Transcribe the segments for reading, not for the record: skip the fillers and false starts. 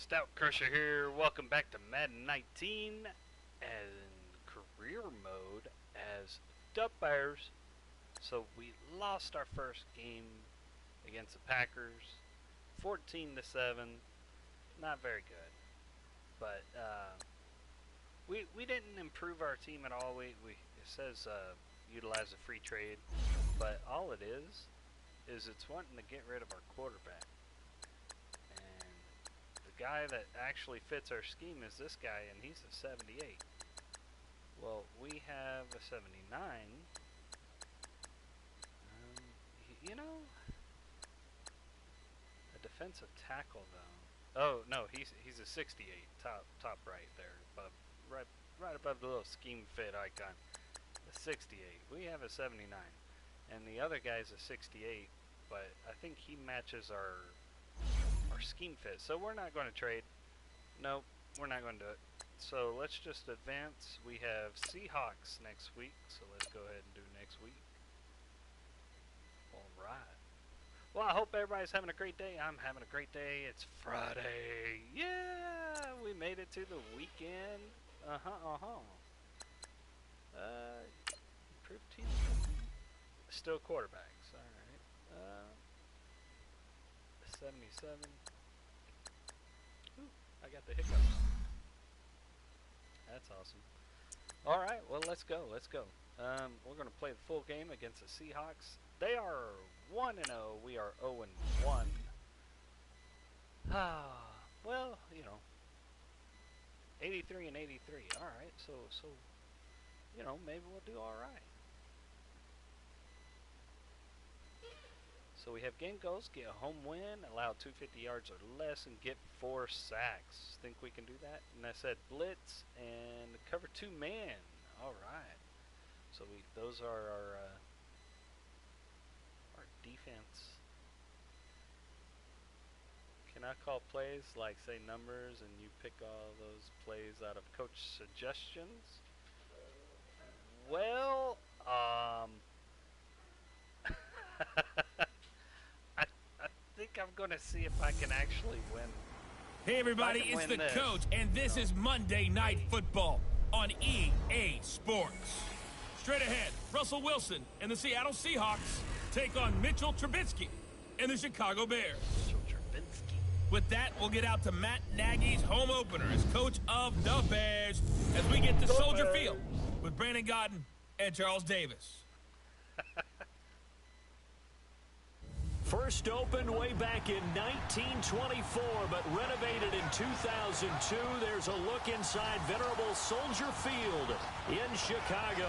StoutCrusher here. Welcome back to Madden 19 and career mode as Dub Bears. So we lost our first game against the Packers, 14-7. Not very good, but we didn't improve our team at all. It says utilize a free trade, but all it is it's wanting to get rid of our quarterback. The guy that actually fits our scheme is this guy, and he's a 78. Well, we have a 79. You know, a defensive tackle though. Oh no, he's a 68. Top right there, above, right above the little scheme fit icon. A 68. We have a 79, and the other guy's a 68, but I think he matches our scheme fit, so we're not going to trade. Nope, we're not going to do it. So let's just advance. We have Seahawks next week, so let's go ahead and do next week. Alright. Well, I hope everybody's having a great day. I'm having a great day. It's Friday. Yeah, we made it to the weekend. Improved team. Still quarterbacks. Alright. 77. Ooh, I got the hiccups. That's awesome. Alright, well, let's go. We're going to play the full game against the Seahawks. They are 1-0. We are 0-1. Well, you know, 83 and 83. Alright, so, you know, maybe we'll do alright. So we have game goals, get a home win, allow 250 yards or less, and get 4 sacks. Think we can do that? And I said blitz and cover 2 man. All right. So those are our defense. Can I call plays like say numbers and you pick all those plays out of coach suggestions? Well, I think I'm going to see if I can actually win. Hey everybody, it's the coach, and this is Monday Night Football on EA Sports. Straight ahead, Russell Wilson and the Seattle Seahawks take on Mitchell Trubisky and the Chicago Bears. With that, we'll get out to Matt Nagy's home opener as coach of the Bears as we get to Soldier Field with Brandon Godden and Charles Davis. First opened way back in 1924, but renovated in 2002. There's a look inside venerable Soldier Field in Chicago.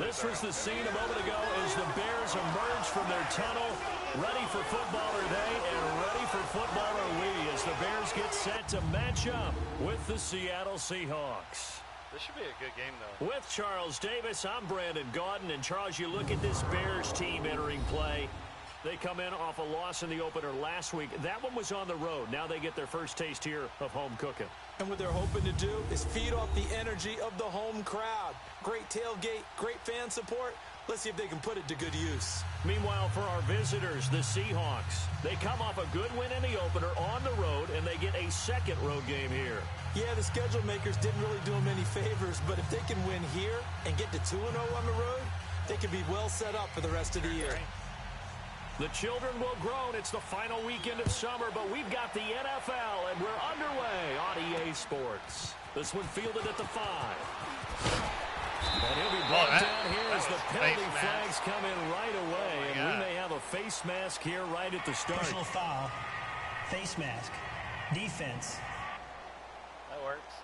This was the scene a moment ago as the Bears emerged from their tunnel. Ready for football are they, and ready for football are we as the Bears get set to match up with the Seattle Seahawks. This should be a good game, though. With Charles Davis, I'm Brandon Godden. And Charles, you look at this Bears team entering play. They come in off a loss in the opener last week. That one was on the road. Now they get their first taste here of home cooking. And what they're hoping to do is feed off the energy of the home crowd. Great tailgate, great fan support. Let's see if they can put it to good use. Meanwhile, for our visitors, the Seahawks, they come off a good win in the opener on the road, and they get a second road game here. Yeah, the schedule makers didn't really do them any favors, but if they can win here and get to 2-0 on the road, they can be well set up for the rest of the year. The children will groan. It's the final weekend of summer, but we've got the NFL, and we're underway on EA Sports. This one fielded at the 5. And he'll be brought down here as the penalty flags come in right away, and we may have a face mask here right at the start. Personal foul, face mask, defense. That works.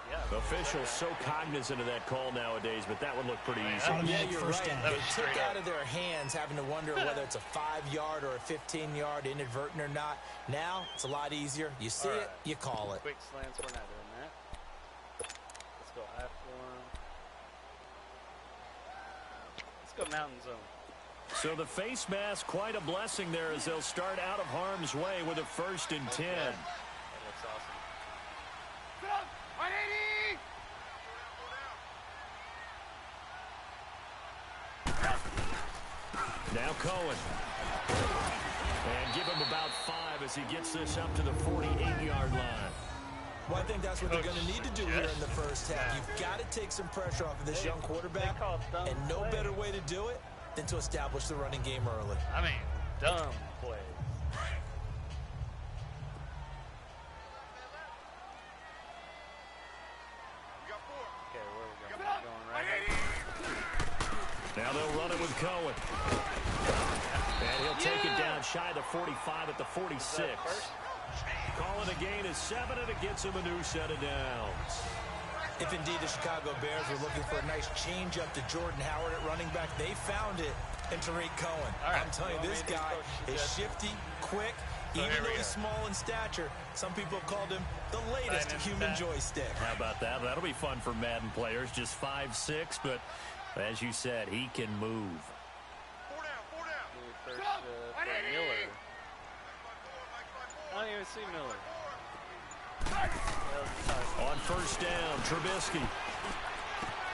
Yeah. Officials so cognizant of that call nowadays, but that one looked pretty easy. Yeah, you're right. They took straight out of their hands having to wonder whether it's a 5-yard or a 15-yard inadvertent or not. Now, it's a lot easier. You see it, you call it. Quick slants, we're not doing that. Let's go I-form. Let's go mountain zone. So the face mask, quite a blessing there as they'll start out of harm's way with a 1st and 10. That looks awesome. Now Cohen. And give him about 5 as he gets this up to the 48-yard line. Well, I think that's what they're going to need to do here in the first half. You've got to take some pressure off of this young quarterback, and no better way to do it than to establish the running game early. I mean, dumb play. Okay, where are we going? Going right here. Now they'll run it with Cohen. And he'll take it down shy of the 45 at the 46. Calling a gain of 7, and it gets him a new set of downs. If indeed the Chicago Bears were looking for a nice change-up to Jordan Howard at running back, they found it in Tariq Cohen. Right. I'm telling you, this guy is shifty, quick, even though he's small in stature. Some people have called him the latest human joystick. How about that? That'll be fun for Madden players. Just 5'6", but as you said, he can move. First for Miller. I don't even see Miller. On first down, Trubisky.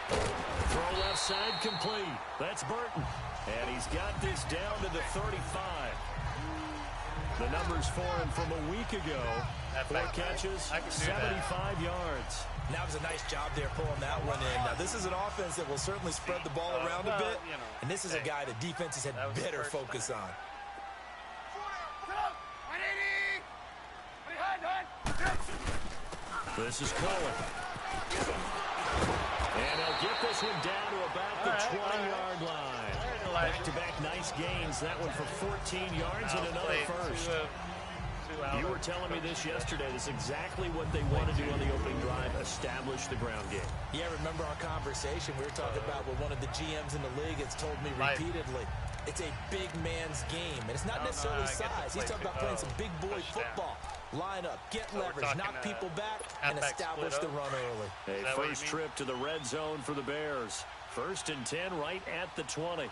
Throw left side complete. That's Burton. And he's got this down to the 35. The numbers for him from a week ago. 4 catches, 75 yards. That was a nice job there pulling that one in. Now, this is an offense that will certainly spread the ball around a bit. And this is a guy that defenses had better focus on. This is Cohen. And he'll get this one down to about the 20-yard line. Back-to-back nice gains. That one for 14 yards and another first. You were telling me this yesterday. This is exactly what they want to do on the opening drive, establish the ground game. Yeah, remember our conversation. We were talking about what one of the GMs in the league has told me repeatedly. It's a big man's game, and it's not necessarily size. He's talking about playing some big boy football. Line up, get leverage, knock people back, and establish the run early. A first trip to the red zone for the Bears. 1st and 10 right at the 20.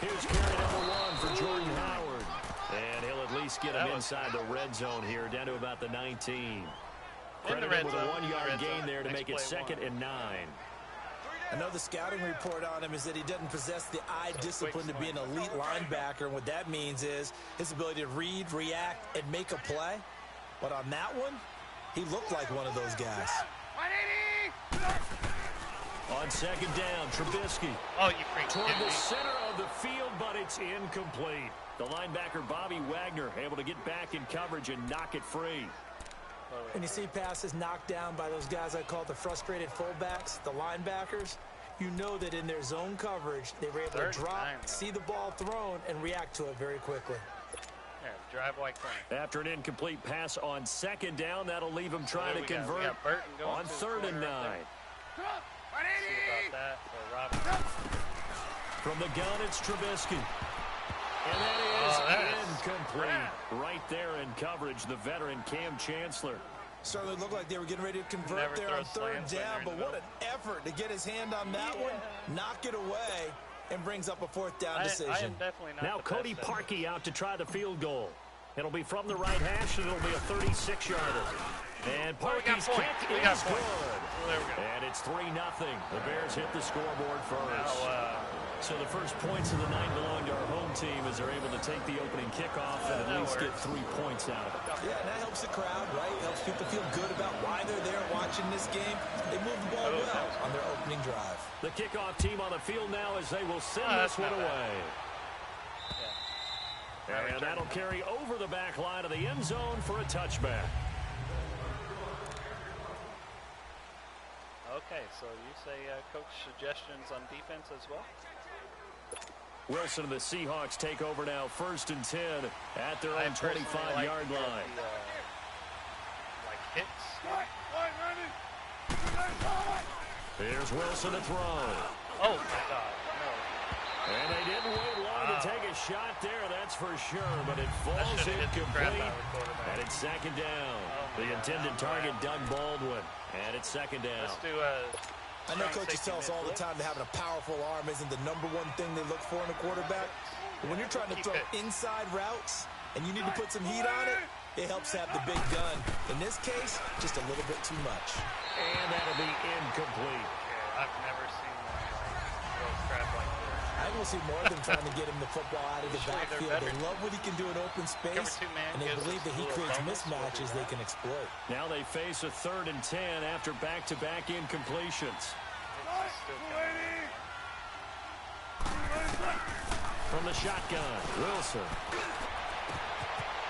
Here's carry number 1 for Jordan Howard. And he'll at least get him inside the red zone here, down to about the 19. Credited with a 1-yard gain there to make it 2nd and 9. I know the scouting report on him is that he doesn't possess the eye discipline to be an elite linebacker, and what that means is his ability to read, react, and make a play. But on that one, he looked like one of those guys. On 2nd down, Trubisky. Oh, you freaked toward the center of the field, but it's incomplete. The linebacker, Bobby Wagner, able to get back in coverage and knock it free. And you see passes knocked down by those guys I call the frustrated fullbacks, the linebackers. You know that in their zone coverage, they were able to drop, see the ball thrown, and react to it very quickly. Yeah, drive white corner. After an incomplete pass on 2nd down, that'll leave him trying to convert on 3rd and 9. From the gun, it's Trubisky. And that is incomplete. Right there in coverage, the veteran Cam Chancellor. Certainly looked like they were getting ready to convert there on 3rd down, but what an effort to get his hand on that one, knock it away, and brings up a 4th down decision. I am definitely not now Cody Parkey out to try the field goal. It'll be from the right hash, and it'll be a 36-yarder. And Parkey's kick is good. And it's 3-0. The Bears hit the scoreboard first. So the first points of the night belong to our home team as they're able to take the opening kickoff and at least get 3 points out of it. Yeah, and that helps the crowd, right? It helps people feel good about why they're there watching this game. They moved the ball well on their opening drive. The kickoff team on the field now as they will send this one away. And that'll carry over the back line of the end zone for a touchback. Okay, so you say coach suggestions on defense as well? Wilson and the Seahawks take over now, 1st and 10 at their own 25-yard line. Like hits. Here's Wilson to throw. Oh, my God. No. And they didn't wait long to take a shot there, that's for sure, but it falls incomplete. And it's 2nd down. The intended target, Doug Baldwin. And it's 2nd down. Let's do I know coaches tell us all the time that having a powerful arm isn't the #1 thing they look for in a quarterback. But when you're trying to throw inside routes and you need to put some heat on it, it helps have the big gun. In this case, just a little bit too much. And that'll be incomplete. Yeah, I've never seen one throw crap like this. I haven't will see more of them trying to get him the football out of the backfield. They love what he can do in open space, and they believe that he creates mismatches they can exploit. Now they face a 3rd and 10 after back-to-back incompletions. From the shotgun, Wilson.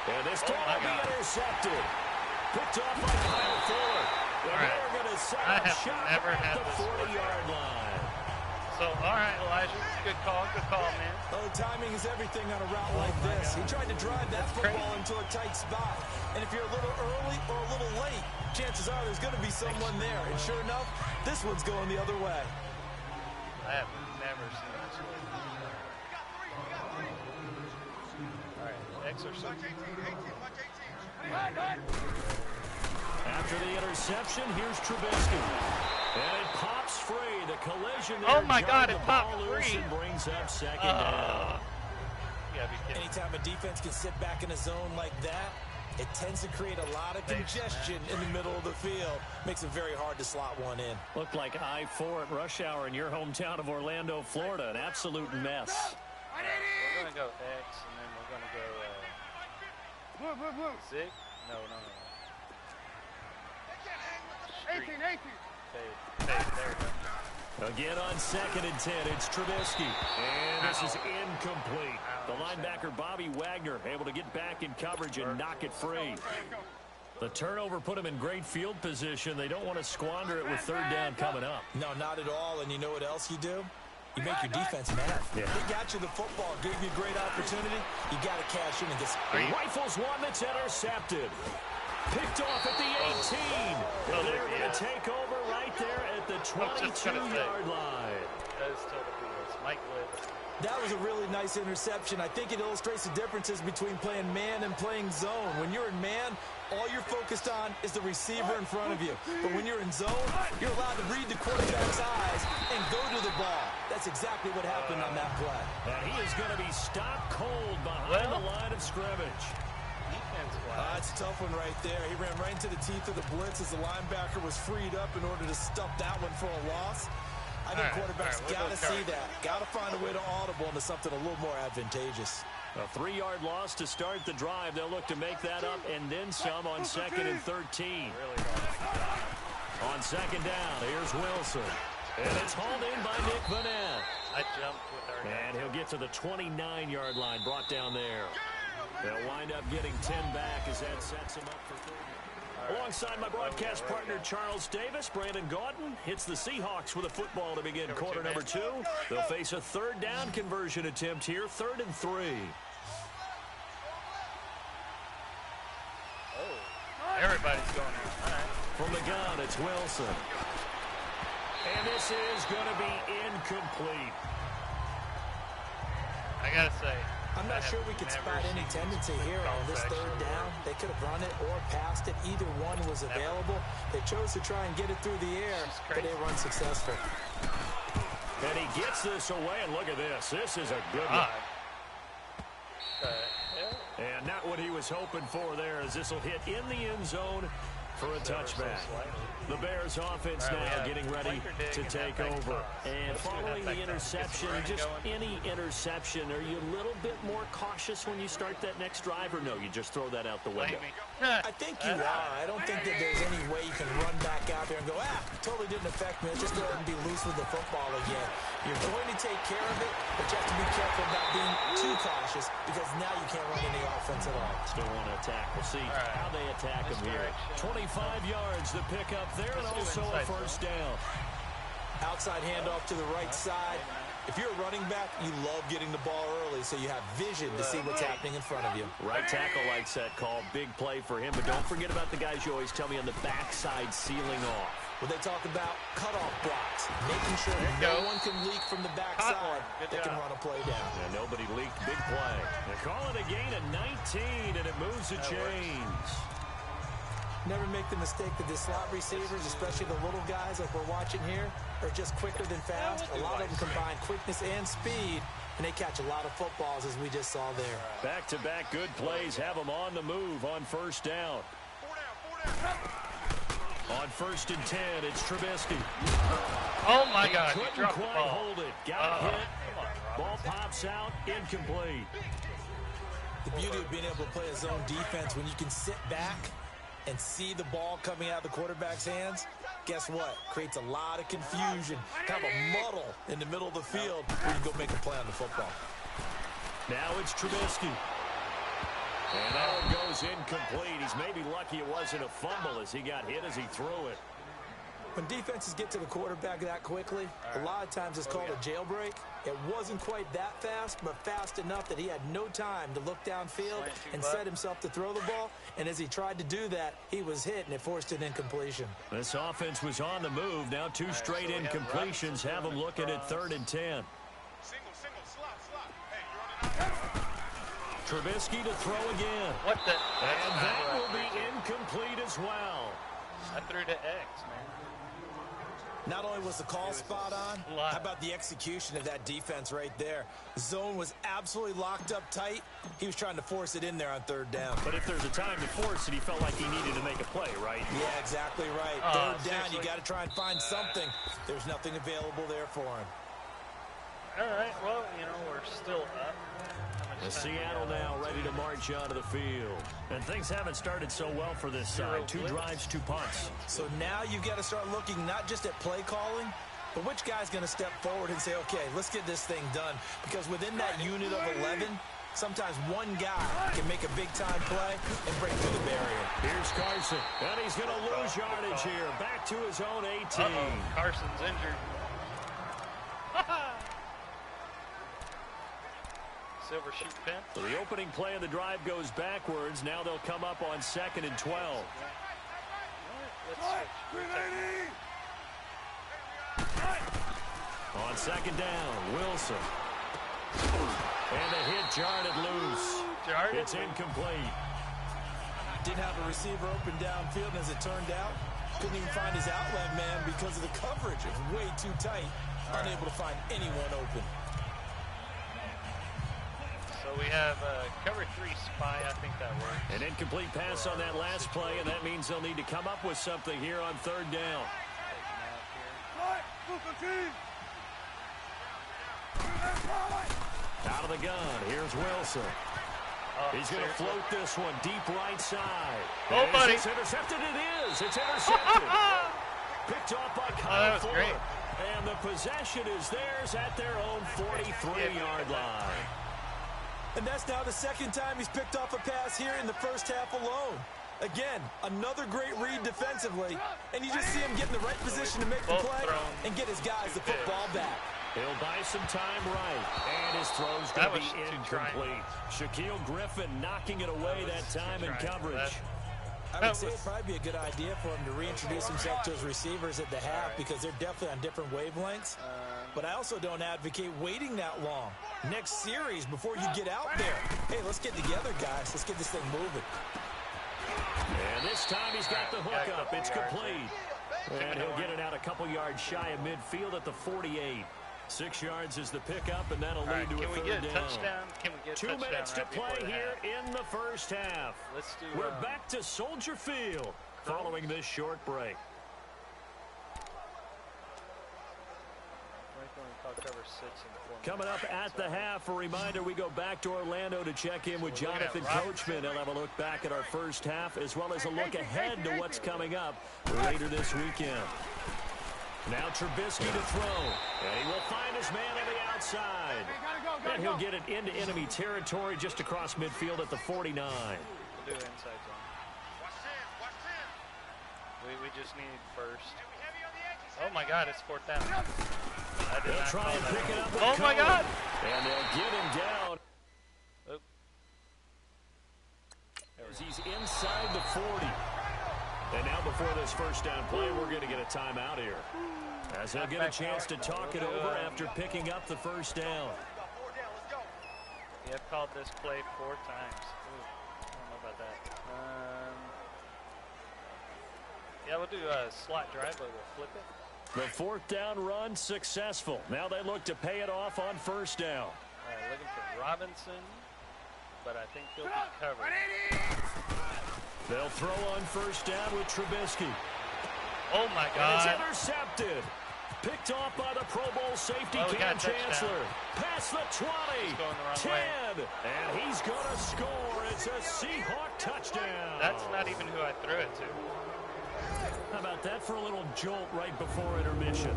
And this time will be intercepted. Picked off by Kyle Fuller. They're going to set up shot at the 40-yard line. So, all right, Elijah, good call, man. Oh, timing is everything on a route like this. He tried to drive that football into a tight spot. And if you're a little early or a little late, chances are there's going to be someone there. And sure enough, this one's going the other way. I have never seen this way. All right, exercise. After the interception, here's Trubisky. And it pops free. The collision there. Oh, my God, it popped free. Brings up 2nd down. Anytime a defense can sit back in a zone like that, it tends to create a lot of congestion in the middle of the field. Makes it very hard to slot one in. Looked like I-4 at rush hour in your hometown of Orlando, Florida. An absolute mess. We're going to go X, and then we're going to go Zig? No. 18. There we go. Again on 2nd and 10, it's Trubisky. And this is incomplete. The linebacker, Bobby Wagner, able to get back in coverage and knock it free. The turnover put him in great field position. They don't want to squander it with 3rd down coming up. No, not at all. And you know what else you do? You make your defense mad. Yeah. They got you the football, gave you a great opportunity. You got to cash in and get. Rifles one that's intercepted. Picked off at the 18. And they're going to take over right there at the 22-yard line. That is totally BS. Mike Blitz. That was a really nice interception. I think it illustrates the differences between playing man and playing zone. When you're in man, all you're focused on is the receiver in front of you. But when you're in zone, you're allowed to read the quarterback's eyes and go to the ball. That's exactly what happened on that play. And he is going to be stopped cold behind the line of scrimmage. That's a tough one right there. He ran right into the teeth of the blitz as the linebacker was freed up in order to stuff that one for a loss. I think quarterbacks got to see that. Got to find a way to audible into something a little more advantageous. A 3-yard loss to start the drive. They'll look to make that up and then some on 2nd and 13. On 2nd down, here's Wilson. And it's hauled in by Nick Vanette. I jumped with our guy. And he'll get to the 29-yard line, brought down there. They'll wind up getting 10 back as that sets him up for 30. Alongside my broadcast partner, Charles Davis, Brandon Gaudin hits the Seahawks with a football to begin quarter number 2. They'll face a 3rd down conversion attempt here, 3rd and 3. Oh, everybody's going in. All right. From the gun, it's Wilson. And this is going to be incomplete. I got to say, I'm not sure we could spot any tendency here on this 3rd down. They could have run it or passed it. Either one was available. They chose to try and get it through the air, but they were unsuccessful. And he gets this away, and look at this. This is a good one. And not what he was hoping for there, as this will hit in the end zone for a touchback. The Bears offense now getting ready to take over. And following the interception, just any interception, are you a little bit more cautious when you start that next drive, or no, you just throw that out the window? I think you are. I don't think that there's any way you can run back out there and go, totally didn't affect me. Just go ahead and be loose with the football again. You're going to take care of it, but you have to be careful about being too cautious, because now you can't run any offense at all. Still want to attack. We'll see how they attack him here. 25 yards to pick up there, and also a 1st down. Outside handoff to the right side. If you're a running back, you love getting the ball early so you have vision to see what's happening in front of you. Right tackle likes that call. Big play for him, but don't forget about the guys you always tell me on the backside sealing off. Well, they talk about cutoff blocks, making sure that no one can leak from the backside that can run a play down. And nobody leaked. Big play. They call it a gain of 19, and it moves the chains. Never make the mistake that the slot receivers, especially the little guys like we're watching here, are just quicker than fast. A lot of them combine quickness and speed, and they catch a lot of footballs, as we just saw there. Back-to-back good plays have them on the move on 1st down. On 1st and 10, it's Trubisky. Oh, my God. Couldn't quite hold it. Got hit. Ball Pass out, incomplete. The beauty of being able to play a zone defense when you can sit back and see the ball coming out of the quarterback's hands, guess what? Creates a lot of confusion, kind of a muddle in the middle of the field where you can go make a play on the football. Now it's Trubisky. And that one goes incomplete. He's maybe lucky it wasn't a fumble as he got hit as he threw it. When defenses get to the quarterback that quickly, a lot of times it's called a jailbreak. It wasn't quite that fast, but fast enough that he had no time to look downfield and set himself to throw the ball. And as he tried to do that, he was hit, and it forced an incompletion. This offense was on the move. Now two straight incompletions have them looking at 3rd and 10. Trubisky to throw again. What the? And that will be incomplete as well. I threw to X, man. Not only was the call spot on, how about the execution of that defense right there? The zone was absolutely locked up tight. He was trying to force it in there on 3rd down. But if there's a time to force it, he felt like he needed to make a play, right? Yeah, exactly right. 3rd down, you got to try and find something. There's nothing available there for him. All right, well, you know, we're still up. The Seattle now ready to march onto the field. And things haven't started so well for this side. 2 drives, 2 punts. So now you've got to start looking not just at play calling, but which guy's going to step forward and say, okay, let's get this thing done. Because within that unit of 11, sometimes one guy can make a big-time play and break through the barrier. Here's Carson, and he's going to lose yardage here. Back to his own 18. Carson's injured. Silver shoot pin. So the opening play of the drive goes backwards. Now they'll come up on 2nd and 12. On 2nd down, Wilson. And the hit jarred it loose. It's incomplete. Didn't have a receiver open downfield, and as it turned out, couldn't even find his outlet man because of the coverage. It was way too tight, unable to find anyone open. So we have cover 3 spy. I think that works. An incomplete pass on that last play, and that means they'll need to come up with something here on 3rd down. Out of the gun, here's Wilson. He's going to float this one deep right side. Oh, buddy. It's intercepted. It is. It's intercepted. Picked off by Kyle Ford. Great. And the possession is theirs at their own 43-yard line. And that's now the 2nd time he's picked off a pass here in the first half alone. Again, another great read defensively, and you just see him get in the right position to make the play and get his guys the football back. He'll buy some time right, and his throw's going to be incomplete. Shaquille Griffin knocking it away that time in coverage. I would say it'd probably be a good idea for him to reintroduce himself to his receivers at the half because they're definitely on different wavelengths. But I also don't advocate waiting that long. Next series, before you get out there, hey, let's get together, guys. Let's get this thing moving. And this time he's got the hook up. It's complete. And he'll get it out a couple yards shy of midfield at the 48. 6 yards is the pickup, and that'll lead to a 3rd down. Can we get a touchdown? Can we get a 2 touchdown minutes to play here in the first half. Let's do. We're back to Soldier Field following this short break. Coming up at the half, a reminder, we go back to Orlando to check in with Jonathan Coachman. He'll have a look back at our first half as well as a look ahead to what's coming up later this weekend. Now Trubisky to throw, and he will find his man on the outside. And he'll get it into enemy territory just across midfield at the 49. We'll do inside zone. We just need first. Oh my God, it's 4th down. They'll try and pick it up with my God! And they'll get him down. Oop. As he's inside the 40. And now before this first down play, we're going to get a timeout here. As they'll get a chance to talk it over after picking up the first down. Yeah, I've called this play 4 times. Ooh, I don't know about that. Yeah, we'll do a slot drive, but we'll flip it. The 4th down run successful. Now they look to pay it off on first down. All right, looking for Robinson, but I think he'll be covered. They'll throw on first down with Trubisky. Oh, my God. And it's intercepted. Picked off by the Pro Bowl safety, Cam Chancellor. Past the 20, 10, and he's going to score. It's a Seahawk touchdown. That's not even who I threw it to. How about that for a little jolt right before intermission?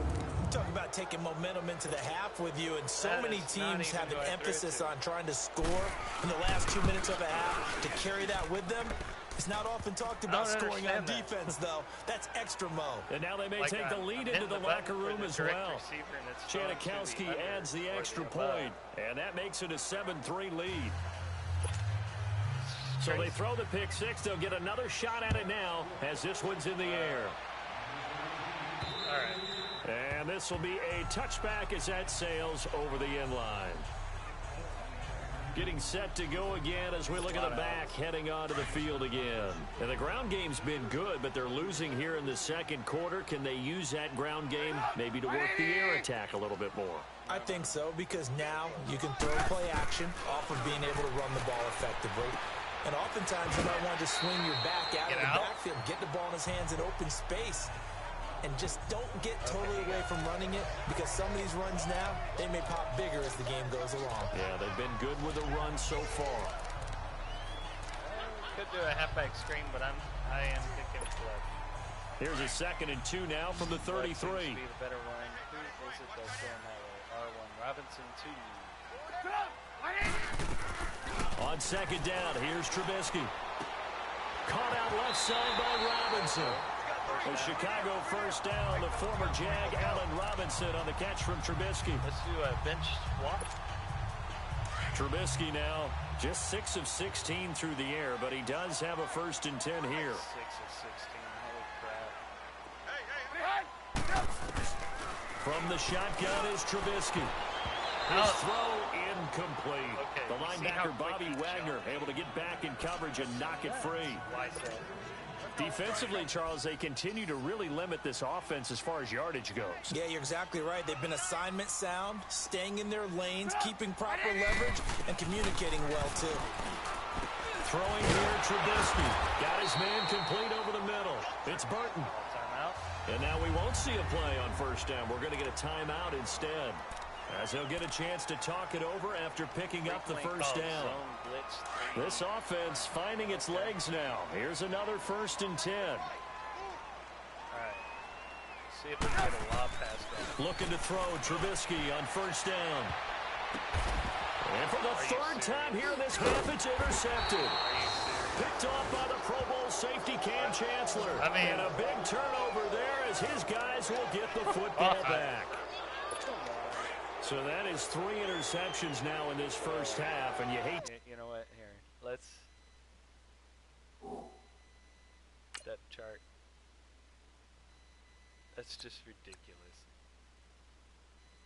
Talk about taking momentum into the half with you, and so many teams have an emphasis on trying to score in the last 2 minutes of a half. To carry that with them, it's not often talked about scoring on defense, though. That's extra mo. And now they may take the lead into the locker room as well. Janikowski adds the extra point, and that makes it a 7-3 lead. So they throw the pick six. They'll get another shot at it now as this one's in the air. All right. And this will be a touchback as that sails over the end line. Getting set to go again as we look at the back heading onto the field again. And the ground game's been good, but they're losing here in the second quarter. Can they use that ground game maybe to work the air attack a little bit more? I think so, because now you can throw play action off of being able to run the ball effectively. And oftentimes you might want to swing your back out of the backfield, get the ball in his hands in open space. And just don't get totally away from running it, because some of these runs now, they may pop bigger as the game goes along. Yeah, they've been good with the run so far. Could do a halfback screen, but I am picking left. Here's a 2nd and 2 now from the 33. Seems to be the better one. Who is it that's going that way? R1 Robinson 2. On 2nd down, here's Trubisky. Caught out left side by Robinson. The Chicago first down, the former Jag Allen Robinson on the catch from Trubisky. Let's do a bench swap. Trubisky now just 6 of 16 through the air, but he does have a 1st and 10 here. 6 of 16, holy crap. From the shotgun is Trubisky. His throw incomplete. Okay, the linebacker Bobby Wagner able to get back in coverage and knock it free. Defensively, Charles, they continue to really limit this offense as far as yardage goes. Yeah, you're exactly right. They've been assignment sound, staying in their lanes, keeping proper leverage, and communicating well, too. Throwing here, Trubisky. Got his man complete over the middle. It's Burton. Timeout. And now we won't see a play on 1st down. We're going to get a timeout instead, as he'll get a chance to talk it over after picking up the 1st down. This offense finding its legs now. Here's another 1st and 10. All right. See if we can get a lob pass down. Looking to throw Trubisky on 1st down. And for the 3rd time here in this half, it's intercepted. Picked off by the Pro Bowl safety Cam Chancellor. And a big turnover there as his guys will get the football back. So that is 3 interceptions now in this first half, and you hate... You know what? Here, let's... Depth chart. That's just ridiculous.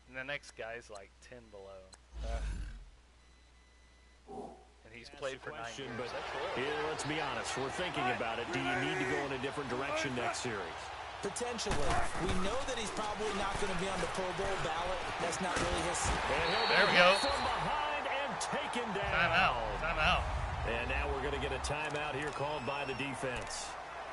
And the next guy's like 10 below. And he's played for 9 years. But let's be honest, we're thinking about it. Do you need to go in a different direction next series? Potentially. We know that he's probably not going to be on the Pro Bowl ballot. That's not really his... There we go. From behind and taken down. Timeout. And now we're going to get a timeout here called by the defense,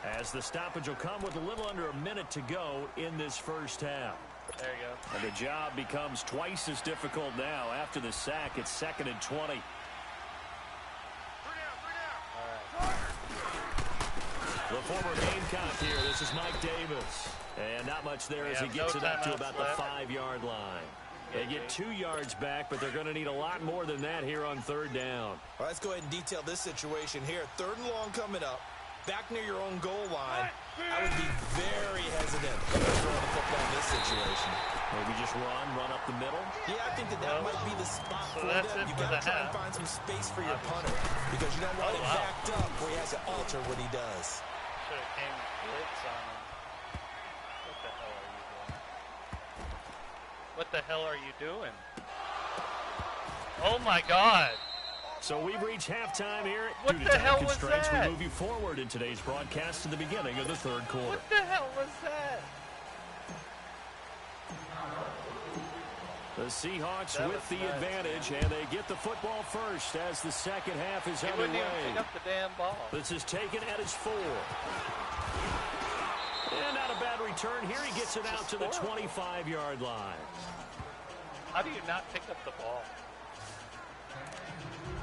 as the stoppage will come with a little under a minute to go in this first half. There you go. And the job becomes twice as difficult now. After the sack, it's 2nd and 20. The former Gamecock here. This is Mike Davis. And not much there as he gets it up to about the 5-yard line. They get 2 yards back, but they're going to need a lot more than that here on 3rd down. All right, let's go ahead and detail this situation here. 3rd and long coming up. Back near your own goal line. I would be very hesitant to throw the football in this situation. Maybe just run up the middle? Yeah, I think that might be the spot for them. You got to try and find some space for your punter, because you don't want him backed up where he has to alter what he does. Should have came blitz on him. What the hell are you doing? Oh my God. So we've reached halftime here. What the hell was that? We move you forward in today's broadcast to the beginning of the 3rd quarter. What the hell was that? The Seahawks with the advantage, and they get the football first as the second half is underway. Pick up the damn ball. This is taken at his 4. And not a bad return here. He gets it out to the 25-yard line. How do you not pick up the ball?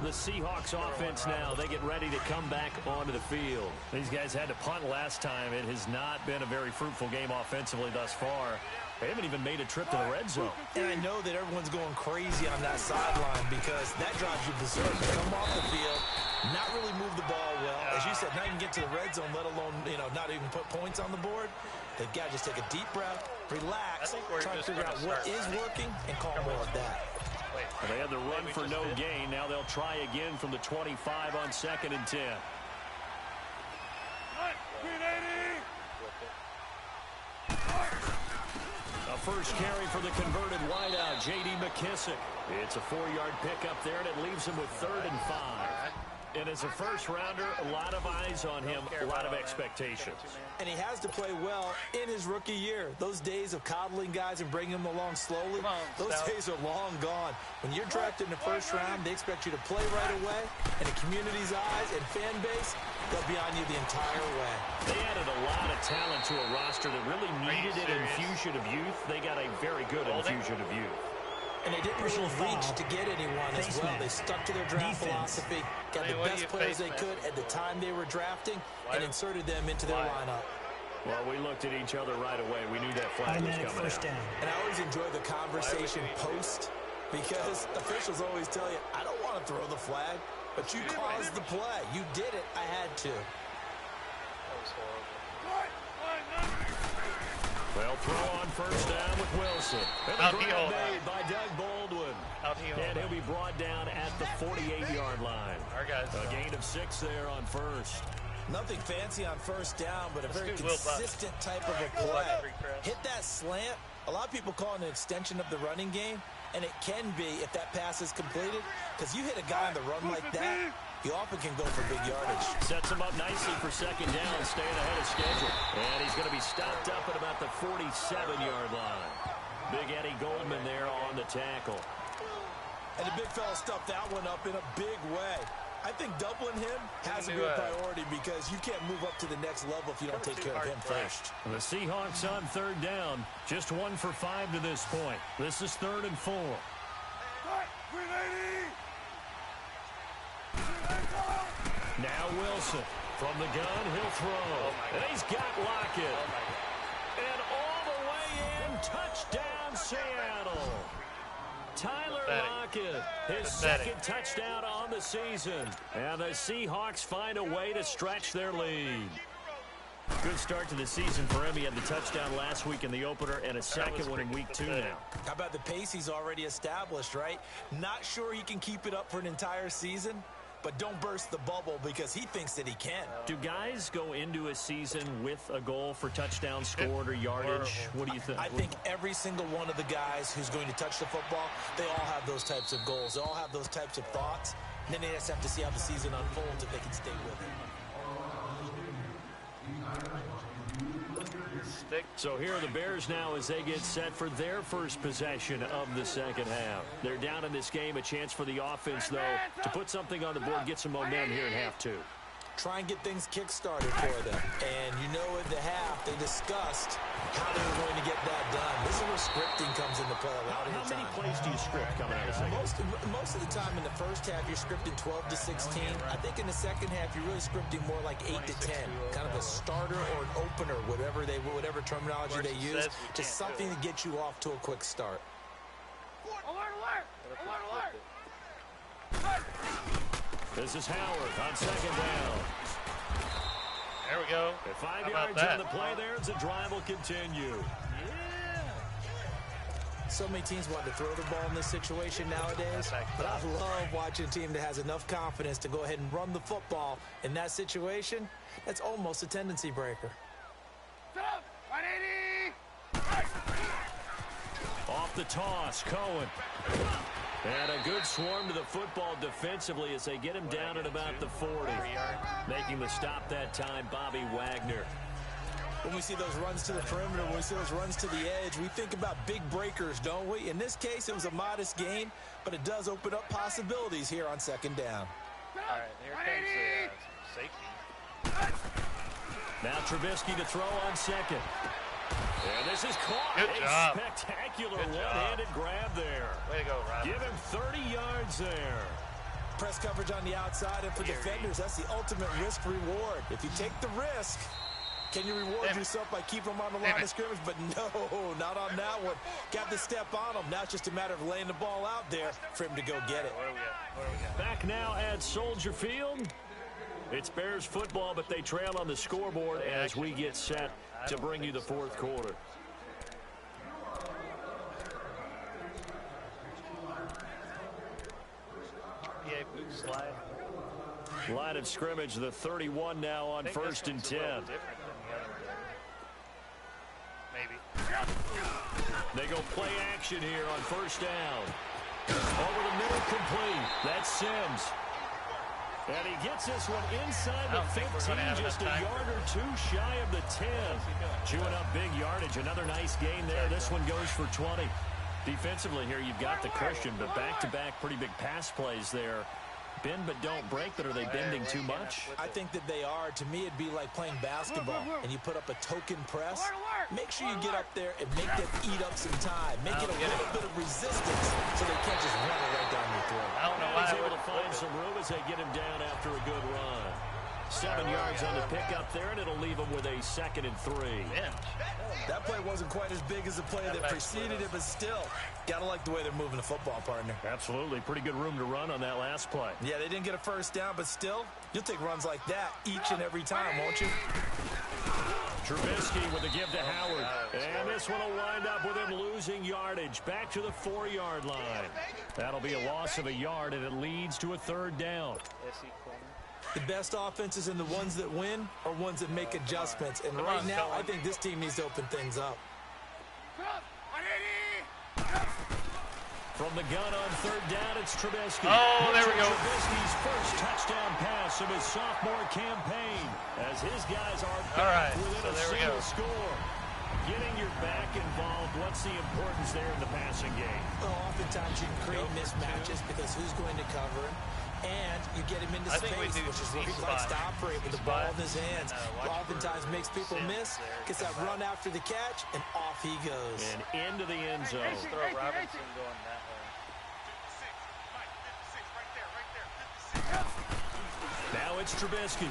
The Seahawks offense now, they get ready to come back onto the field. These guys had to punt last time. It has not been a very fruitful game offensively thus far. They haven't even made a trip to the red zone. And I know that everyone's going crazy on that sideline because that drives you berserk. Come off the field, not really move the ball well. As you said, not even get to the red zone, let alone, not even put points on the board. They've got to just take a deep breath, relax, try to figure out what is working, and call more of that. Well, they had the run for no gain. Now they'll try again from the 25 on 2nd and 10. A first carry for the converted wideout, J.D. McKissick. It's a 4-yard pickup there, and it leaves him with 3rd and 5. And as a first-rounder, a lot of eyes on him, a lot of expectations. And he has to play well in his rookie year. Those days of coddling guys and bringing them along slowly, those days are long gone. When you're drafted in the first round, they expect you to play right away. And the community's eyes and fan base, they'll be on you the entire way. They added a lot of talent to a roster that really needed an infusion of youth. They got a very good infusion of youth. And they didn't really reach to get anyone as well. They stuck to their draft philosophy, got the best players they could at the time they were drafting, and inserted them into their lineup. Well, we looked at each other right away. We knew that flag was coming out. And I always enjoy the conversation post, because officials always tell you, I don't want to throw the flag, but you caused the play. You did it. I had to. That was horrible. Well, throw on first down with Wilson. And the grab made by Doug Baldwin. And he'll be brought down at the 48-yard line. Our guys. A gain of 6 there on first. Nothing fancy on first down, but a very consistent type of a play. Hit that slant. A lot of people call it an extension of the running game, and it can be if that pass is completed, because you hit a guy on the run like that, you often can go for big yardage. Sets him up nicely for second down, staying ahead of schedule. And he's going to be stopped up at about the 47-yard line. Big Eddie Goldman there on the tackle. And the big fella stuffed that one up in a big way. I think doubling him has to be a priority because you can't move up to the next level if you don't take care of him first. The Seahawks on third down, just 1 for 5 to this point. This is 3rd and 4. Now Wilson from the gun, he'll throw. And he's got Lockett. And all the way in, touchdown Seattle. Tyler Lockett, his second touchdown on the season. And the Seahawks find a way to stretch their lead. Good start to the season for him. He had the touchdown last week in the opener and a second one in week 2 now. How about the pace he's already established, right? Not sure he can keep it up for an entire season, but don't burst the bubble because he thinks that he can. Do guys go into a season with a goal for touchdown scored or yardage? What do you think? I think every single one of the guys who's going to touch the football, they all have those types of goals. They all have those types of thoughts. And then they just have to see how the season unfolds if they can stay with it. So here are the Bears now as they get set for their first possession of the second half. They're down in this game. A chance for the offense, though, to put something on the board, get some momentum here in half 2. Try and get things kick-started for them. And you know at the half, they discussed how they were going to get that done. This is where scripting comes into play a lot of the time. How many plays do you script coming out of the second? Most of the time in the first half, you're scripting 12 to 16. I think in the second half, you're really scripting more like 8 to 10. Kind of a starter or an opener, whatever terminology they use. Just something to get you off to a quick start. Alert, alert! Alert, alert! This is Howard on second down. There we go. At 5 yards on the play there, as the drive will continue. So many teams want to throw the ball in this situation nowadays, but I love watching a team that has enough confidence to go ahead and run the football. In that situation, that's almost a tendency breaker. Off the toss, Cohen. And a good swarm to the football defensively as they get him down at about the 40. Making the stop that time, Bobby Wagner. When we see those runs to the perimeter, when we see those runs to the edge, we think about big breakers, don't we? In this case, it was a modest gain, but it does open up possibilities here on second down. All right, here comes the safety. Now Trubisky to throw on second. And this is caught. Good job. Spectacular one-handed grab there. Way to go, Rob. Give him 30 yards there. Press coverage on the outside, and for defenders, that's the ultimate risk reward. If you take the risk, can you reward yourself by keeping them on the line of scrimmage? But no, not on that one. Got the step on him. Now it's just a matter of laying the ball out there for him to go get it. What do we got? Back now at Soldier Field. It's Bears football, but they trail on the scoreboard as we get set to bring you the fourth quarter. Yeah, boot slide. Line of scrimmage, the 31 now on 1st and 10. Maybe. They go play action here on 1st down. Over the middle, complete. That's Sims. And he gets this one inside the 15, just a yard or two shy of the 10. Chewing up big yardage. Another nice gain there. This one goes for 20. Defensively here, you've got the Christian, but back-to-back pretty big pass plays there. Bend but don't break, but are they bending too much? I think that they are. To me, it'd be like playing basketball, and you put up a token press. Make sure you get up there and make them eat up some time. Make it a little bit of resistance so they can't just run it right down your throat. I don't know why He's able to find some room as they get him down after a good run. 7 yards on the pickup there, and it'll leave him with a 2nd and 3. That play wasn't quite as big as the play that preceded it, but still, gotta like the way they're moving the football, partner. Absolutely. Pretty good room to run on that last play. Yeah, they didn't get a first down, but still, you'll take runs like that each and every time, won't you? Trubisky with a give to Howard. And this one will wind up with him losing yardage. Back to the 4-yard line. That'll be a loss of a yard, and it leads to a 3rd down. The best offenses and the ones that win are ones that make adjustments. And right now, I think this team needs to open things up. From the gun on 3rd down, it's Trubisky. Oh, there we go. Trubisky's first touchdown pass of his sophomore campaign as his guys are back within a single score. Getting your back involved, what's the importance there in the passing game? Well, oftentimes you can create mismatches because who's going to cover him? And you get him into space, which is where he likes to operate with the ball in his hands. Oftentimes makes people miss, gets that run after the catch, and off he goes. And into the end zone. Throw Robinson going that way. Now it's Trubisky.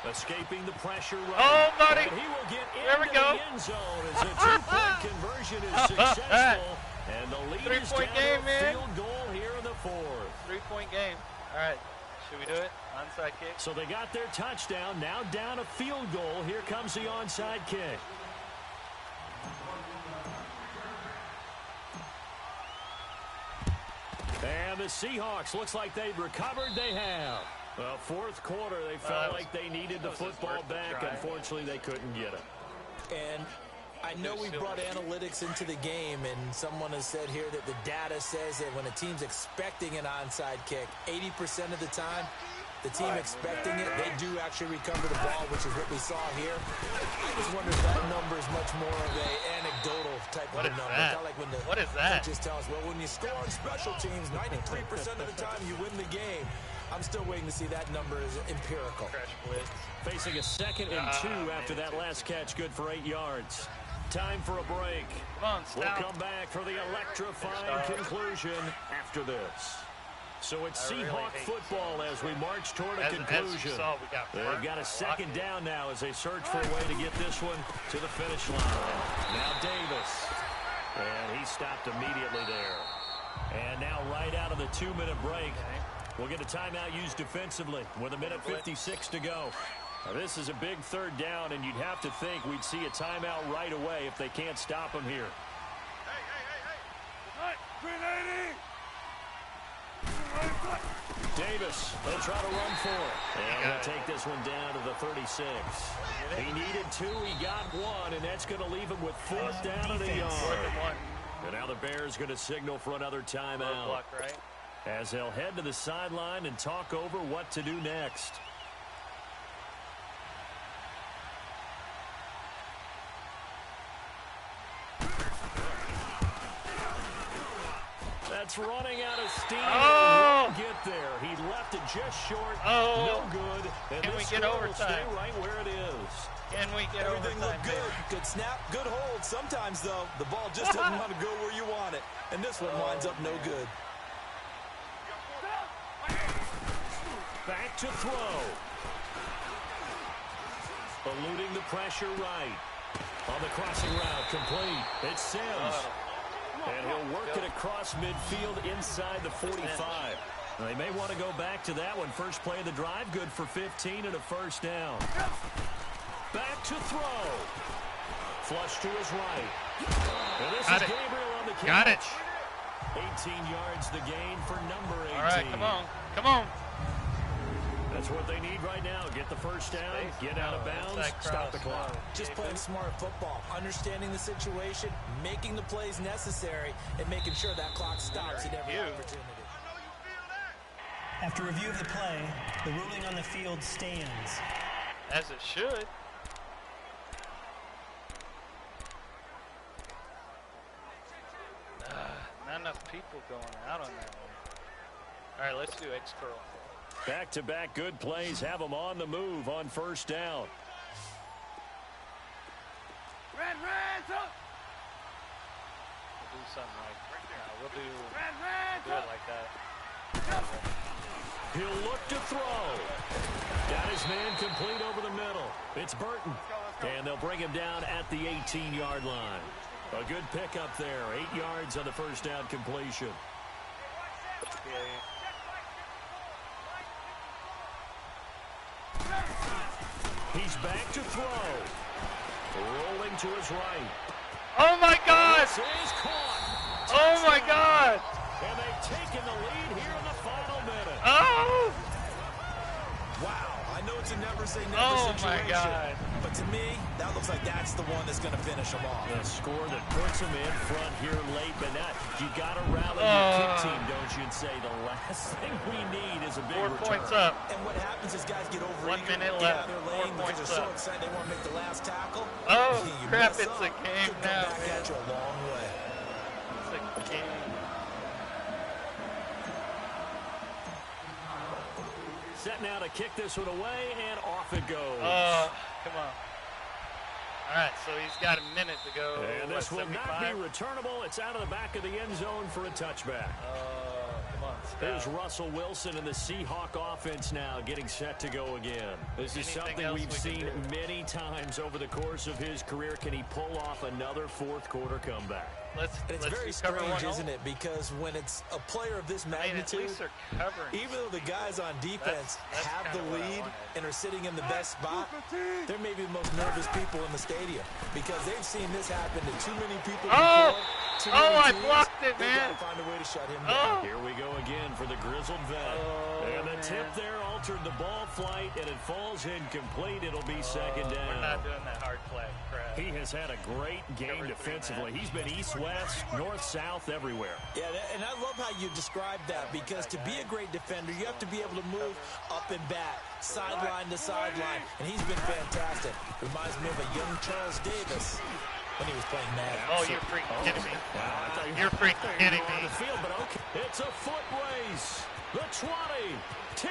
Escaping the pressure run. Oh, buddy! And he will get the into the end zone as a 2-point conversion is successful. And the lead is down to a field goal here in the 4th. 3-point game. All right. Should we do it? Onside kick. So they got their touchdown. Now down a field goal. Here comes the onside kick. And the Seahawks, looks like they've recovered. They have. Well, 4th quarter, they felt like they needed the football back. Unfortunately, they couldn't get it. And I know we brought analytics into the game, and someone has said here that the data says that when a team's expecting an onside kick, 80% of the time, the team expecting it, they do actually recover the ball, which is what we saw here. I just wonder if that number is much more of an anecdotal type of a number. Kind of like when the coaches tell us, well, when you score on special teams, 93% of the time you win the game. I'm still waiting to see that number is empirical. Facing a 2nd and 2 after that last catch, good for 8 yards. Time for a break. Come on, we'll come back for the electrifying conclusion after this. So it's Seahawk football as we march toward a conclusion. They've got a 2nd down now as they search for a way to get this one to the finish line. Now Davis. And he stopped immediately there. And now right out of the 2-minute break, we'll get a timeout used defensively with 1:56 to go. Now, this is a big 3rd down, and you'd have to think we'd see a timeout right away if they can't stop him here. Davis, they'll try to run for it. And he'll take this one down to the 36. He needed 2, he got 1, and that's going to leave him with 4th down and a yard. And now the Bears going to signal for another timeout. As they'll head to the sideline and talk over what to do next. That's running out of steam. Won't get there. He left it just short. No good. And Can we this get score will overtime? stay right where it is. Can we get Everything overtime? looked good. Good snap, good hold. Sometimes, though, the ball just doesn't want to go where you want it. And this one winds up no good. Back to throw. Eluding the pressure right. On the crossing route, complete. It's Sims. And he'll work it across midfield inside the 45. They may want to go back to that one. First play of the drive, good for 15 and a first down. Back to throw. Flush to his right. And this is Gabriel on the catch. Got it. 18 yards the gain for number 18. All right, come on. Come on. That's what they need right now. Get the first down, get out of bounds, stop the clock. Just playing smart football, understanding the situation, making the plays necessary, and making sure that clock stops at every opportunity. After review of the play, the ruling on the field stands. As it should. Not enough people going out on that one. All right, let's do X-Curl. Back-to-back good plays have them on the move on first down. Red, up. We'll do something like we'll do it like that. He'll look to throw. Got his man complete over the middle. It's Burton. And they'll bring him down at the 18-yard line. A good pickup there. 8 yards on the first down completion. He's back to throw. Rolling to his right. Oh, my God! This is caught. Oh, my God! And they've taken the lead here in the final minute. Oh! Wow, I know it's a never say never Oh, situation. my God. But to me, that looks like that's the one that's going to finish them off. The score that puts them in front here late, but not. You got to rally your kick team, don't you, and say the last thing we need is a big 4 return. points up. And what happens is guys get over 1 minute left. 4 points because they're up. so excited they want to make the last tackle. Oh, You crap, mess it's up, a game could come now, back man. at you a long way. It's a game. Set now to kick this one away, and off it goes. Come on. All right, so he's got a minute to go. And this will not be 75? returnable. It's out of the back of the end zone for a touchback. Come on, There's Scout. Russell Wilson and the Seahawk offense now getting set to go again. This is Anything something else we've we can seen do? many times over the course of his career. Can he pull off another fourth quarter comeback? And it's very just cover strange, one isn't hole. it? Because when it's a player of this I mean, at magnitude, least they're covering. even though the guys on defense That's have the kinda what I lead wanted. and are sitting in the best spot, they're maybe the most nervous people in the stadium because they've seen this happen to too many people before. Too many I teams. blocked it, They've man. got to find a way to shut him down. Here we go again for the grizzled vet. And the tip there altered the ball flight, and it falls incomplete. It'll be second down. We're not doing that hard flag crap. He has had a great game Cover 3 defensively. man. He's been east-west, north-south, everywhere. Yeah, and I love how you described that because to be a great defender, you have to be able to move up and back, sideline to sideline, and he's been fantastic. Reminds me of a young Charles Davis when he was playing Madden. Oh, you're freaking kidding me. Wow, I thought You're freaking kidding on me. the field, but okay. It's a foot race. The 20, 10.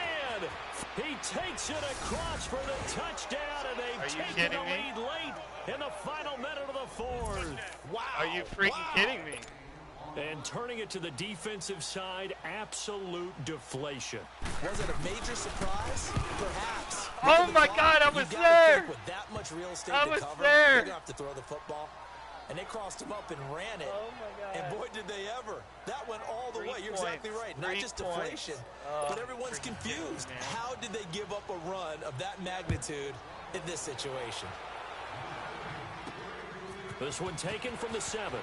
He takes it across for the touchdown, and they've Are you taken kidding the me? lead late in the final minute of the fourth. Wow. Are you freaking kidding me? And turning it to the defensive side, absolute deflation. Was it a major surprise? Perhaps. Oh, With the my clock, God, I you was gotta there. think with that much real estate I to was cover, there. they're going to have to throw the football. And they crossed him up and ran it. Oh, my God. And boy, did they ever. That went all the 3 way. You're exactly points. right. Not 3 just points. deflation, but everyone's freaking confused. man. How did they give up a run of that magnitude in this situation? This one taken from the 7.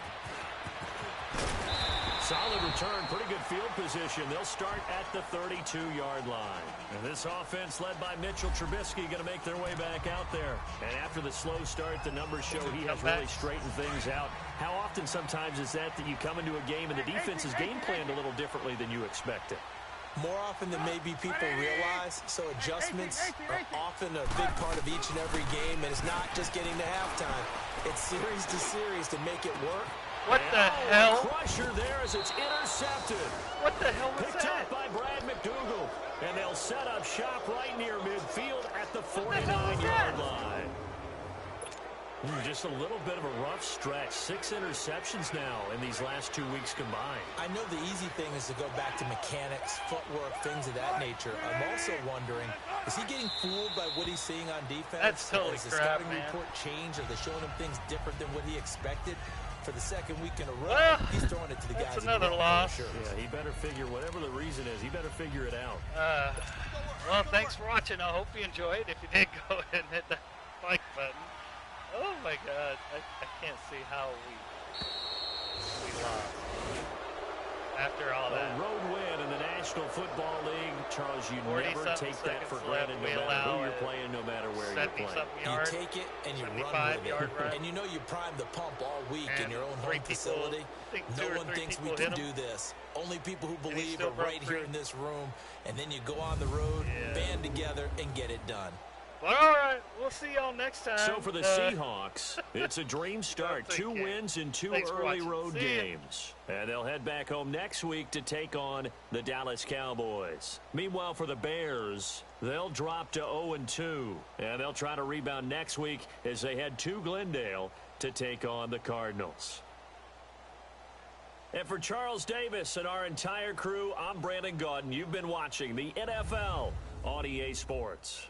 Solid return, pretty good field position. They'll start at the 32-yard line. And this offense led by Mitchell Trubisky going to make their way back out there. And after the slow start, the numbers show he has really straightened things out. How often sometimes is that you come into a game and the defense is game planned a little differently than you expected? More often than maybe people realize, so adjustments are often a big part of each and every game, and it's not just getting to halftime. It's series to series to make it work, What the hell? Crusher there as it's intercepted. What the hell was Picked that? up by Brad McDougal. And they'll set up shop right near midfield at the What the hell was 49-yard that? line. Just a little bit of a rough stretch. 6 interceptions now in these last 2 weeks combined. I know the easy thing is to go back to mechanics, footwork, things of that nature. I'm also wondering, is he getting fooled by what he's seeing on defense? That's totally Has the crap, scouting man. report changed? Are they showing him things different than what he expected? For the second week in a row, Well, he's throwing it to the guys. that's another loss. Yeah, he better figure, whatever the reason is, he better figure it out. Well, thanks for watching. I hope you enjoyed. If you did, go ahead and hit the like button. Oh my God, I can't see how we lost after all that. A road win in the National Football League. Charles, you never take that for granted, no matter who you're playing, no matter where you're playing. You take it and you run with it. And you know you prime the pump all week in your own home facility. No one thinks we can do this. Only people who believe are right here in this room. And then you go on the road, band together, and get it done. But all right, we'll see y'all next time. So for the Seahawks, it's a dream start. 2 wins in 2 early road games. And they'll head back home next week to take on the Dallas Cowboys. Meanwhile, for the Bears, they'll drop to 0-2. And they'll try to rebound next week as they head to Glendale to take on the Cardinals. And for Charles Davis and our entire crew, I'm Brandon Gaudin. You've been watching the NFL on EA Sports.